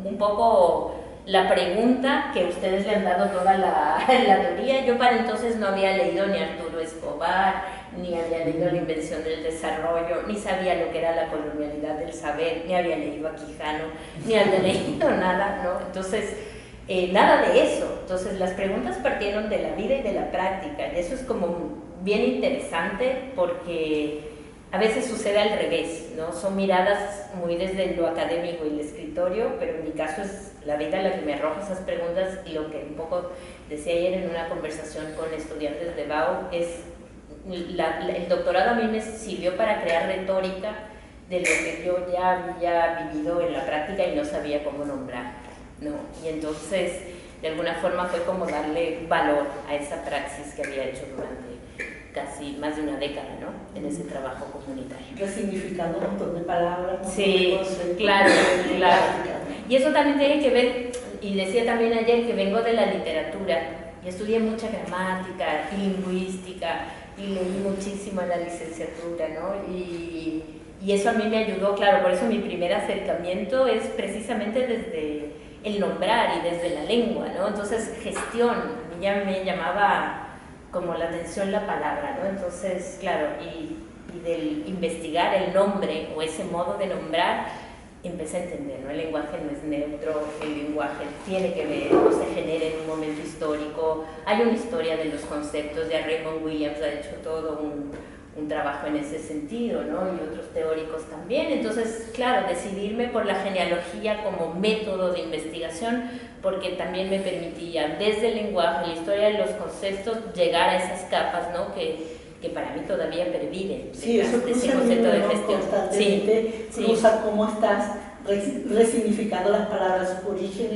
un poco la pregunta que ustedes le han dado toda la teoría. Yo para entonces no había leído ni Arturo Escobar, ni había leído La invención del desarrollo, ni sabía lo que era la colonialidad del saber, ni había leído a Quijano, ni había leído nada, ¿no? Entonces, nada de eso. Entonces, las preguntas partieron de la vida y de la práctica, y eso es como bien interesante porque a veces sucede al revés, ¿no? Son miradas muy desde lo académico y el escritorio, pero en mi caso es la vida la que me arroja esas preguntas, y lo que un poco decía ayer en una conversación con estudiantes de BAU es el doctorado a mí me sirvió para crear retórica de lo que yo ya había vivido en la práctica y no sabía cómo nombrar, ¿no? Y entonces, de alguna forma fue como darle valor a esa praxis que había hecho durante casi más de una década, ¿no? En ese trabajo comunitario. Resignificando un montón de palabras. Sí, claro, claro. Y eso también tiene que ver, y decía también ayer que vengo de la literatura, y estudié mucha gramática y lingüística, y leí muchísimo en la licenciatura, ¿no? Y eso a mí me ayudó, claro, por eso mi primer acercamiento es precisamente desde el nombrar y desde la lengua, ¿no? Entonces, gestión, a mí ya me llamaba como la atención la palabra, ¿no? Entonces, claro, y del investigar el nombre o ese modo de nombrar, empecé a entender, ¿no? El lenguaje no es neutro, el lenguaje tiene que ver, o se genera en un momento histórico, hay una historia de los conceptos, ya Raymond Williams ha hecho todo un trabajo en ese sentido, ¿no? Y otros teóricos también. Entonces, claro, decidirme por la genealogía como método de investigación, porque también me permitía, desde el lenguaje, la historia de los conceptos, llegar a esas capas, ¿no? Que para mí todavía perviven. Sí, eso ese concepto de gestión. Constantemente cruza cómo estás resignificando las palabras, su origen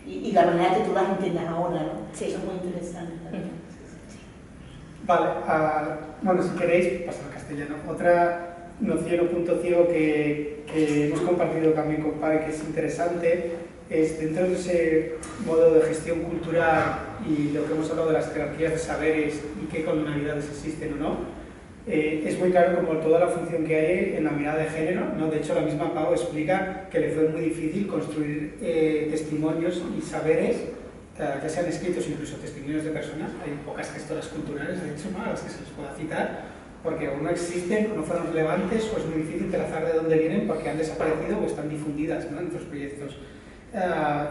y la manera que tú las entiendes ahora, ¿no? Sí. Eso es muy interesante también. Vale, bueno, si queréis, pasar al castellano. Otra noción o punto ciego que hemos compartido también con Pare, que es interesante, es dentro de ese modo de gestión cultural y lo que hemos hablado de las jerarquías de saberes y qué colonialidades existen o no, es muy claro como toda la función que hay en la mirada de género, ¿no? De hecho, la misma Pau explica que le fue muy difícil construir testimonios y saberes, que sean escritos, incluso testimonios de personas. Hay pocas gestoras culturales, de hecho, ¿no? A las que se les pueda citar, porque o no existen, o no fueron relevantes, o es muy difícil trazar de dónde vienen porque han desaparecido o están difundidas, ¿no? En otros proyectos.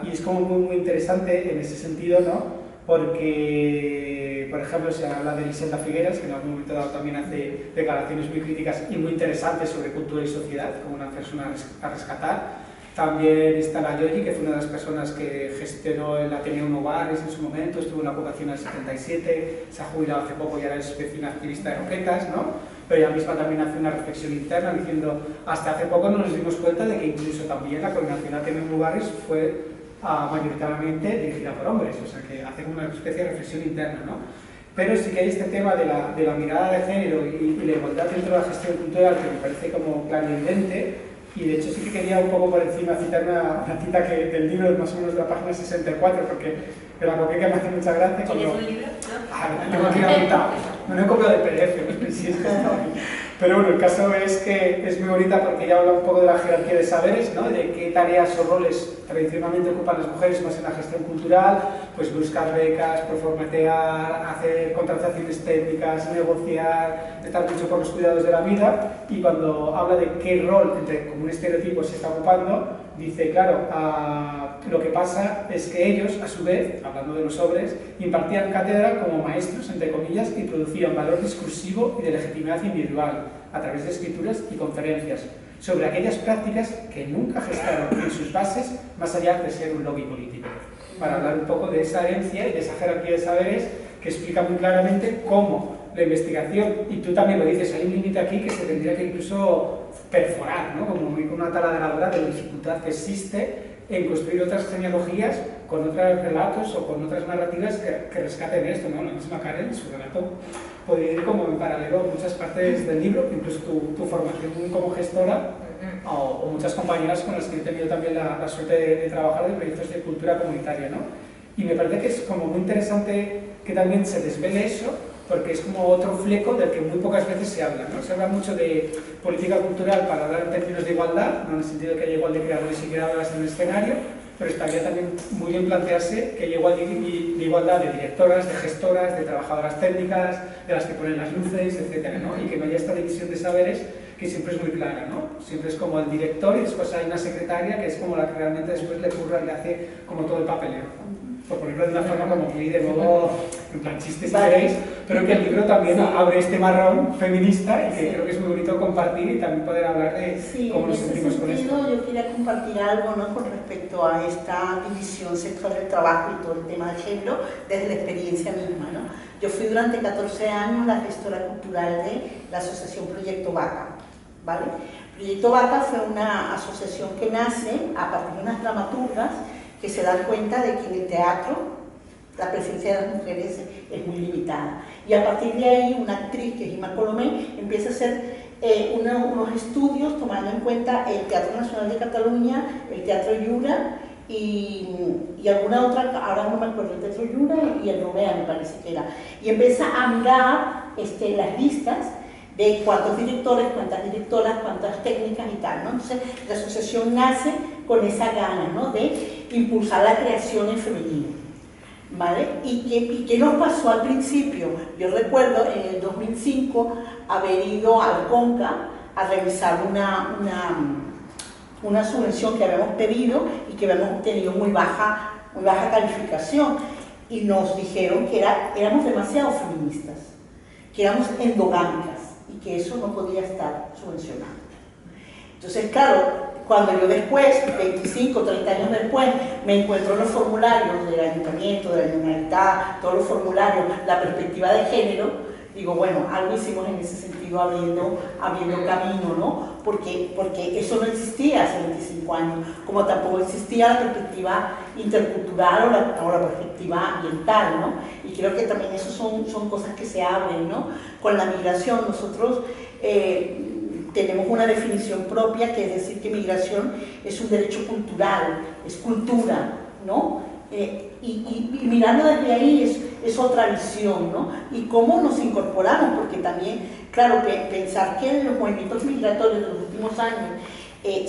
Y es como muy interesante en ese sentido, ¿no? Porque, por ejemplo, se habla de Elisenda Figueras, que en algún momento dado también hace declaraciones muy críticas y muy interesantes sobre cultura y sociedad, como una persona a rescatar. También está la Yoyi, que fue una de las personas que gestionó el Ateneo Novares en su momento, estuvo en la ocupación en el 77, se ha jubilado hace poco y ahora es vecina activista de Roquetas, ¿no? Pero ella misma también hace una reflexión interna diciendo, hasta hace poco no nos dimos cuenta de que incluso también la coordinación Ateneo Novares fue mayoritariamente dirigida por hombres, o sea que hace una especie de reflexión interna, ¿no? Pero sí que hay este tema de la mirada de género y la igualdad dentro de la gestión cultural que me parece como clarividente. Y de hecho sí que quería un poco por encima citar una cita del libro, más o menos de la página 64, porque me la copié, que me hace mucha gracia. ¿Tienes un libro? Tengo aquí apuntado. No he copiado de PDF, no sé si es que está aquí. Pero bueno, el caso es que es muy bonita porque ella habla un poco de la jerarquía de saberes, ¿no? De qué tareas o roles tradicionalmente ocupan las mujeres más en la gestión cultural, pues buscar becas, performatear, hacer contrataciones técnicas, negociar, estar mucho por los cuidados de la vida. Y cuando habla de qué rol, como un estereotipo, se está ocupando, dice, claro, lo que pasa es que ellos, a su vez, hablando de los hombres, impartían cátedra como maestros, entre comillas, y producían valor discursivo y de legitimidad individual a través de escrituras y conferencias sobre aquellas prácticas que nunca gestaron en sus bases más allá de ser un lobby político. Para hablar un poco de esa herencia y de esa jerarquía de saberes que explica muy claramente cómo la investigación, y tú también lo dices, hay un límite aquí que se tendría que incluso perforar, ¿no? Como una taladradora de la dificultad que existe en construir otras genealogías con otros relatos o con otras narrativas que rescaten esto, ¿no? La misma Karen, su relato puede ir como en paralelo a muchas partes del libro, incluso tu formación como gestora o muchas compañeras con las que he tenido también la suerte de trabajar de proyectos de cultura comunitaria, ¿no? Y me parece que es como muy interesante que también se desvele eso, porque es como otro fleco del que muy pocas veces se habla, ¿no? Se habla mucho de política cultural para hablar en términos de igualdad, no en el sentido de que haya igualdad de creadores y creadoras en el escenario, pero estaría también muy bien plantearse que haya igualdad de directoras, de gestoras, de trabajadoras técnicas, de las que ponen las luces, etcétera, ¿no? Y que no haya esta división de saberes que siempre es muy clara, ¿no? Siempre es como el director y después hay una secretaria que es como la que realmente después le curra y le hace como todo el papeleo. Por ponerlo de una forma como muy de nuevo, en plan chiste si queréis, pero que el libro también abre este marrón feminista y que creo que es muy bonito compartir y también poder hablar de cómo nos sentimos con esto. Yo quería compartir algo, ¿no?, con respecto a esta división sexual del trabajo y todo el tema de género desde la experiencia misma, ¿no? Yo fui durante 14 años la gestora cultural de la asociación Proyecto Vaca, ¿vale? Proyecto Vaca fue una asociación que nace a partir de unas dramaturgas que se dan cuenta de que en el teatro la presencia de las mujeres es muy limitada. Y a partir de ahí, una actriz, que es Ima Colomé, empieza a hacer unos estudios tomando en cuenta el Teatro Nacional de Cataluña, el Teatro Llura y alguna otra, ahora no me acuerdo, el Teatro Llura y el Romea, me parece que era. Y empieza a mirar las listas de cuántos directores, cuántas directoras, cuántas técnicas y tal, ¿no? Entonces, la asociación nace con esa gana, ¿no?, de impulsar la creación en femenino, ¿vale? ¿Y qué nos pasó al principio? Yo recuerdo en el 2005 haber ido al CONCA a revisar una subvención que habíamos pedido y que habíamos obtenido muy baja calificación, y nos dijeron que éramos demasiado feministas, que éramos endogámicas y que eso no podía estar subvencionado. Entonces, claro, cuando yo después, 25, 30 años después, me encuentro en los formularios del ayuntamiento, de la Generalitat, todos los formularios, la perspectiva de género, digo, bueno, algo hicimos en ese sentido abriendo camino, ¿no? Porque eso no existía hace 25 años, como tampoco existía la perspectiva intercultural o la perspectiva ambiental, ¿no? Y creo que también eso son cosas que se abren, ¿no? Con la migración, nosotros tenemos una definición propia, que es decir que migración es un derecho cultural, es cultura, ¿no? Y mirando desde ahí es otra visión, ¿no? Y cómo nos incorporamos, porque también, claro, pensar que los movimientos migratorios de los últimos años,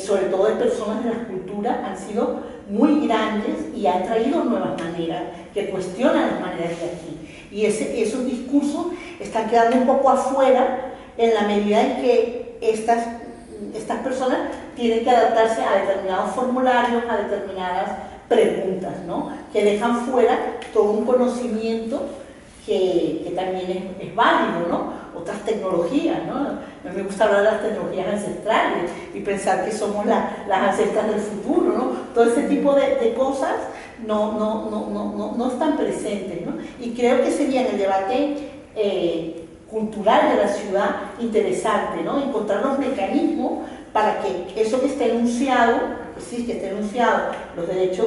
sobre todo de personas de la cultura, han sido muy grandes y han traído nuevas maneras que cuestionan las maneras de aquí. Y esos discursos están quedando un poco afuera en la medida en que estas personas tienen que adaptarse a determinados formularios, a determinadas preguntas, ¿no?, que dejan fuera todo un conocimiento que también es válido, ¿no? Otras tecnologías, ¿no? A mí me gusta hablar de las tecnologías ancestrales y pensar que somos las ancestras del futuro, ¿no? Todo ese tipo de cosas no están presentes, ¿no? Y creo que sería en el debate cultural de la ciudad interesante, ¿no? Encontrar los mecanismos para que eso que esté enunciado, sí, que esté enunciado, los derechos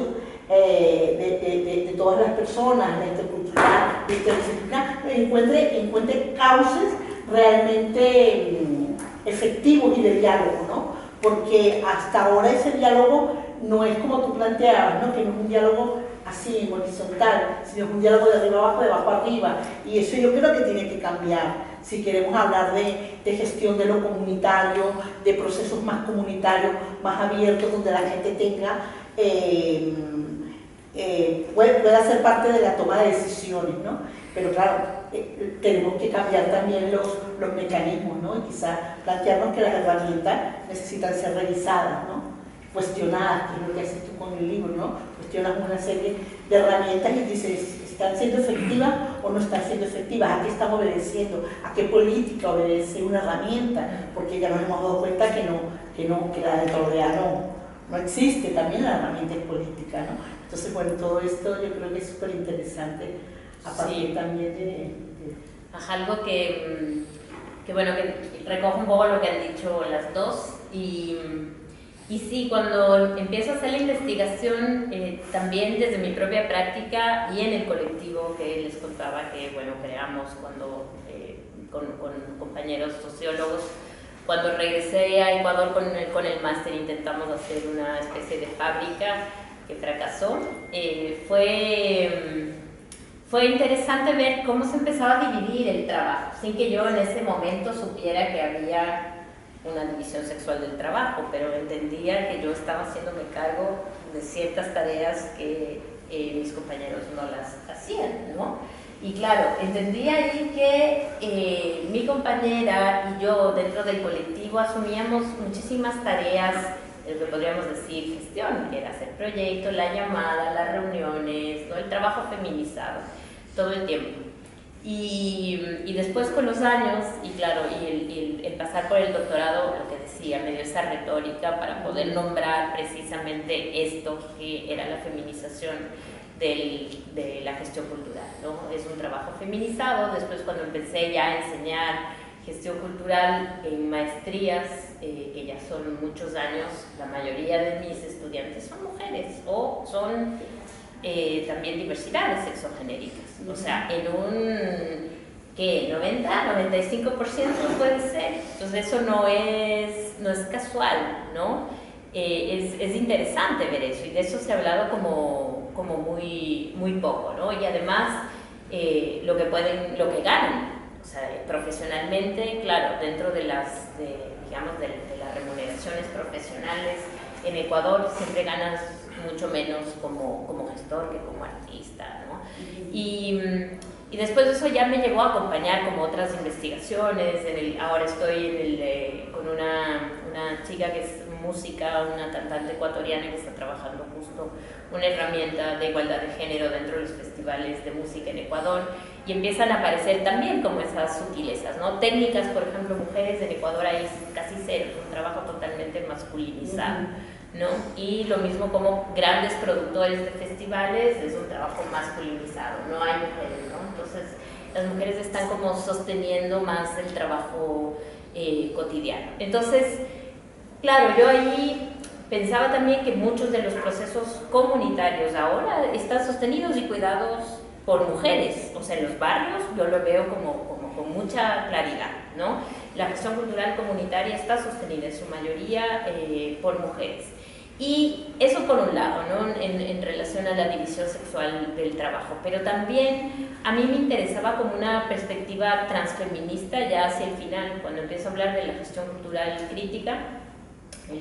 de todas las personas, la intercultural, la interdisciplinar, encuentre cauces realmente efectivos y de diálogo, ¿no? Porque hasta ahora ese diálogo no es como tú planteabas, ¿no?, que no es un diálogo así, horizontal, sino es un diálogo de arriba abajo, de abajo arriba, y eso yo creo que tiene que cambiar si queremos hablar de gestión de lo comunitario, de procesos más comunitarios, más abiertos, donde la gente tenga pueda ser parte de la toma de decisiones, ¿no? Pero claro, tenemos que cambiar también los mecanismos, ¿no? Y quizás plantearnos que las herramientas necesitan ser revisadas, ¿no? Cuestionadas, que es lo que haces tú con el libro, ¿no? Cuestionas una serie de herramientas y dices, ¿están siendo efectivas o no están siendo efectivas? ¿A qué están obedeciendo? ¿A qué política obedece una herramienta? Porque ya nos hemos dado cuenta que la de Tordea no existe, también la herramienta es política, ¿no? Entonces, bueno, todo esto yo creo que es súper interesante, a partir también de... Algo que bueno, que recoge un poco lo que han dicho las dos, y sí, cuando empiezo a hacer la investigación, también desde mi propia práctica y en el colectivo que les contaba que, bueno, creamos cuando, con compañeros sociólogos, cuando regresé a Ecuador con el máster intentamos hacer una especie de fábrica que fracasó. Fue fue interesante ver cómo se empezaba a dividir el trabajo, sin que yo en ese momento supiera que había una división sexual del trabajo, pero entendía que yo estaba haciéndome cargo de ciertas tareas que mis compañeros no las hacían, ¿no? Y claro, entendía ahí que mi compañera y yo dentro del colectivo asumíamos muchísimas tareas, lo que podríamos decir gestión, que era hacer proyectos, la llamada, las reuniones, ¿no? El trabajo feminizado, todo el tiempo. Y después con los años, y claro, y el pasar por el doctorado, lo que decía, me dio esa retórica para poder nombrar precisamente esto que era la feminización de la gestión cultural, ¿no? Es un trabajo feminizado. Después cuando empecé ya a enseñar gestión cultural en maestrías, que ya son muchos años, la mayoría de mis estudiantes son mujeres o son también diversidades sexogenéricas. O sea, en un 90-95% puede ser. Entonces eso no es casual, ¿no? Es interesante ver eso, y de eso se ha hablado como muy poco, ¿no? Y además lo que ganan, o sea, profesionalmente, claro, dentro de las remuneraciones profesionales en Ecuador siempre ganas mucho menos como gestor que como artista, ¿no? Y después de eso ya me llegó a acompañar como otras investigaciones. Ahora estoy con una chica que es música, una cantante ecuatoriana que está trabajando justo una herramienta de igualdad de género dentro de los festivales de música en Ecuador, y empiezan a aparecer también como esas sutilezas, ¿no? Técnicas, por ejemplo, mujeres en Ecuador hay casi cero, un trabajo totalmente masculinizado, ¿no? Y lo mismo como grandes productores de festivales, es un trabajo masculinizado, no hay mujeres, ¿no? Entonces las mujeres están como sosteniendo más el trabajo cotidiano. Entonces, claro, yo ahí pensaba también que muchos de los procesos comunitarios ahora están sostenidos y cuidados por mujeres. O sea, en los barrios yo lo veo como con mucha claridad, ¿no? La gestión cultural comunitaria está sostenida en su mayoría por mujeres. Y eso por un lado, ¿no? En relación a la división sexual del trabajo. Pero también a mí me interesaba como una perspectiva transfeminista ya hacia el final, cuando empiezo a hablar de la gestión cultural crítica.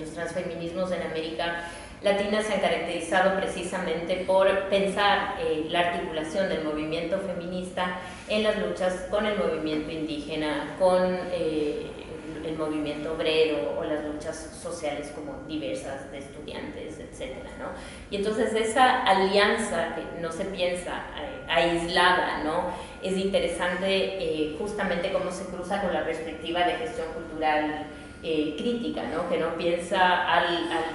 Los transfeminismos en América Latina se han caracterizado precisamente por pensar la articulación del movimiento feminista en las luchas con el movimiento indígena, con el movimiento obrero o las luchas sociales como diversas de estudiantes, etcétera, ¿no? Y entonces esa alianza que no se piensa aislada, ¿no? Es interesante justamente cómo se cruza con la perspectiva de gestión cultural crítica, ¿no? Que no piensa al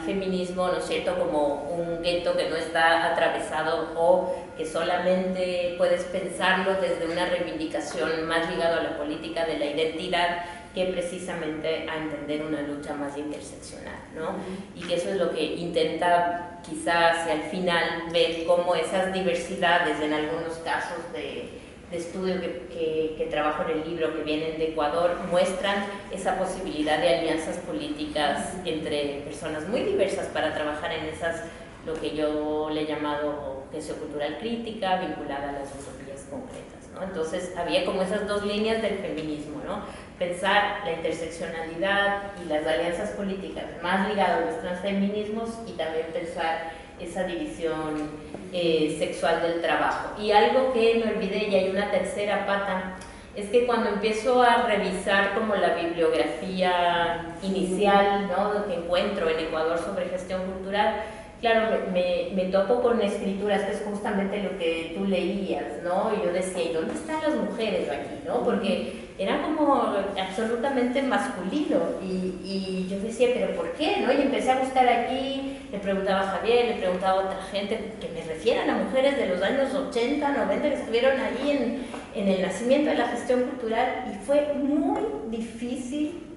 feminismo, ¿no es cierto?, como un gueto que no está atravesado, o que solamente puedes pensarlo desde una reivindicación más ligada a la política de la identidad, que precisamente a entender una lucha más interseccional, ¿no? Y que eso es lo que intenta quizás hacia el final ver cómo esas diversidades en algunos casos de estudio que trabajo en el libro, que vienen de Ecuador, muestran esa posibilidad de alianzas políticas entre personas muy diversas para trabajar en esas, lo que yo le he llamado gestión cultural crítica, vinculada a las utopías concretas, ¿no? Entonces había como esas dos líneas del feminismo, ¿no? Pensar la interseccionalidad y las alianzas políticas más ligadas a los transfeminismos, y también pensar esa división sexual del trabajo. Y algo que me olvidé, y hay una tercera pata, es que cuando empiezo a revisar como la bibliografía inicial, ¿no?, que encuentro en Ecuador sobre gestión cultural, claro, me topo con escrituras, que es justamente lo que tú leías, ¿no? Y yo decía, ¿y dónde están las mujeres aquí, no? Porque era como absolutamente masculino, y yo decía, ¿pero por qué, no? Y empecé a buscar aquí, le preguntaba a Javier, le preguntaba a otra gente, que me refieran a mujeres de los años 80, 90, que estuvieron ahí en el nacimiento de la gestión cultural, y fue muy difícil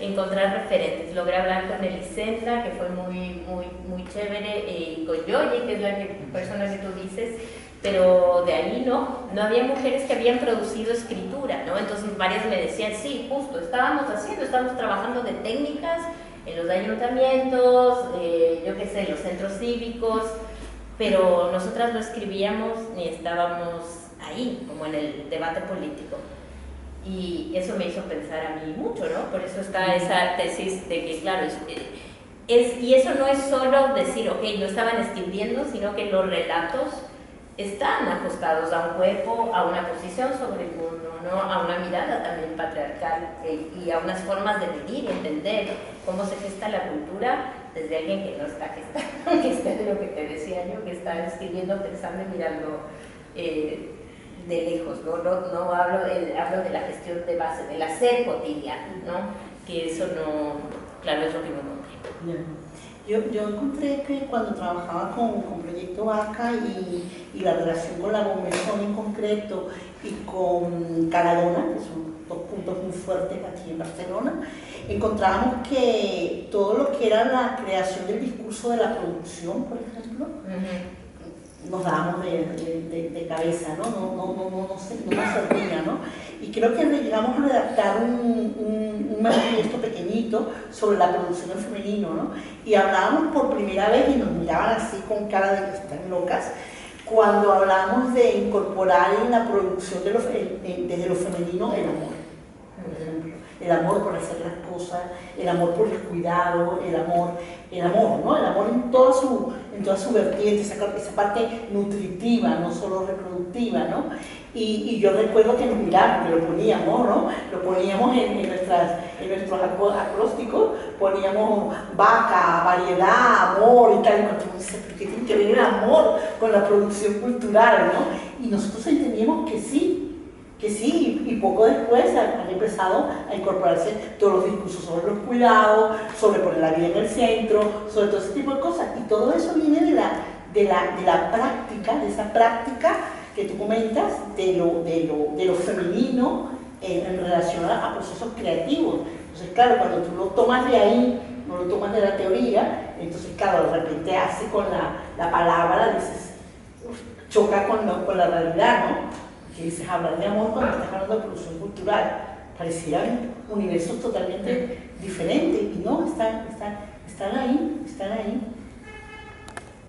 encontrar referentes. Logré hablar con Elisenda, que fue muy chévere, y con Yoye, que es la persona que tú dices, pero de ahí no había mujeres que habían producido escritura, ¿no? Entonces varias me decían, sí, justo, estábamos trabajando de técnicas en los ayuntamientos, yo qué sé, en los centros cívicos, pero nosotras no escribíamos ni estábamos ahí, como en el debate político. Y eso me hizo pensar a mí mucho, ¿no? Por eso está esa tesis de que, claro, y eso no es solo decir, ok, no estaban escribiendo, sino que los relatos están ajustados a un cuerpo, a una posición sobre el mundo, ¿no? A una mirada también patriarcal y a unas formas de vivir y entender cómo se gesta la cultura desde alguien que no está gestando, que está de lo que te decía yo, que está escribiendo, pensando y mirando de lejos, ¿no? No hablo de la gestión de base, del hacer cotidiano, ¿no? Que eso no, claro, es lo que me encontré. Yo encontré que cuando trabajaba con Proyecto Vaca y la relación con la Bombezón en concreto y con Caradona, que son dos puntos muy fuertes aquí en Barcelona, encontrábamos que todo lo que era la creación del discurso de la producción, por ejemplo, nos dábamos de cabeza, ¿no? No nos servía, ¿no? Y creo que llegamos a redactar un manifiesto pequeñito sobre la producción en femenino, ¿no? Y hablábamos por primera vez, y nos miraban así con cara de que están locas, cuando hablamos de incorporar en la producción desde lo femenino el amor, por ejemplo. El amor por hacer las cosas, el amor por el cuidado, el amor, ¿no? El amor en toda su vertiente, esa parte nutritiva, no solo reproductiva, ¿no? Y yo recuerdo que nos mirábamos, que lo poníamos, ¿no? Lo poníamos en nuestros acrósticos, poníamos vaca, variedad, amor y tal, y cuando uno dice, ¿por qué tiene que ver el amor con la producción cultural, ¿no? Y nosotros entendíamos que sí, y poco después han empezado a incorporarse todos los discursos sobre los cuidados, sobre poner la vida en el centro, sobre todo ese tipo de cosas, y todo eso viene de la práctica, de esa práctica que tú comentas, de lo femenino en relación a procesos creativos. Entonces, claro, cuando tú lo tomas de ahí, no lo tomas de la teoría, entonces, claro, de repente hace con la palabra, dices, choca con la realidad, ¿no? Que dices, hablar de amor cuando estás hablando de producción cultural, parecieran universos totalmente diferentes, y no, están ahí.